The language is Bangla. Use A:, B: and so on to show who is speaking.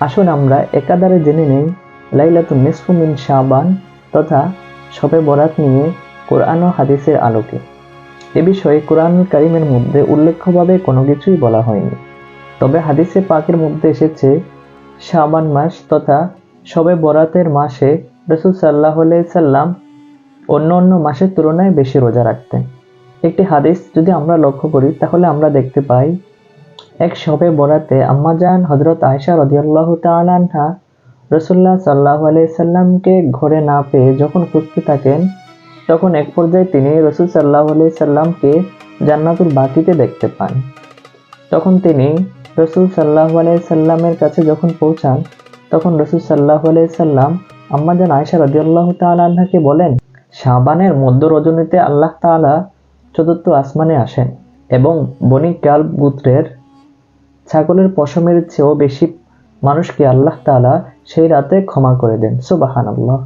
A: আসুন আমরা একাধারে জেনে নেই লাইলাতুন নিসফু মিন শাবান তথা শবে বরাত নিয়ে কোরআন ও হাদিসের আলোকে। এ বিষয়ে কোরআনুল কারীমের মধ্যে উল্লেখ্যভাবে কোনো কিছুই বলা হয়নি, তবে হাদিসে পাকের মধ্যে এসেছে শাবান মাস তথা শবে বরাতের মাসে রাসূল সাল্লাল্লাহু আলাইহি সাল্লাম অন্য অন্য মাসের তুলনায় বেশি রোজা রাখতেন। একটি হাদিস যদি আমরা লক্ষ্য করি তাহলে আমরা দেখতে পাই, এক শবে বরাতে আম্মাজান হযরত আয়েশা রাদিয়াল্লাহু তাআলা আনহা রাসূলুল্লাহ সাল্লাল্লাহু আলাইহি সাল্লামকে ঘরে না পেয়ে যখন খুঁজতে থাকেন, তখন এক পর্যায়ে তিনি রাসূল সাল্লাল্লাহু আলাইহি সাল্লামকে জান্নাতুল বাকিতে দেখতে পান। তখন তিনি রাসূল সাল্লাল্লাহু আলাইহি সাল্লামের কাছে যখন পৌঁছান, তখন রাসূল সাল্লাল্লাহু আলাইহি সাল্লাম আম্মাজান আয়েশা রাদিয়াল্লাহু তাআলা আনহাকে বলেন, শাবানের মধ্য রজনীতে আল্লাহ তাআলা চতুর্থ আসমানে আসেন এবং বনী কালব গোত্রের ছাগলের পশমের চেয়েও বেশি মানুষকে আল্লাহ তাআলা সেই রাতে ক্ষমা করে দেন। সুবহানাল্লাহ।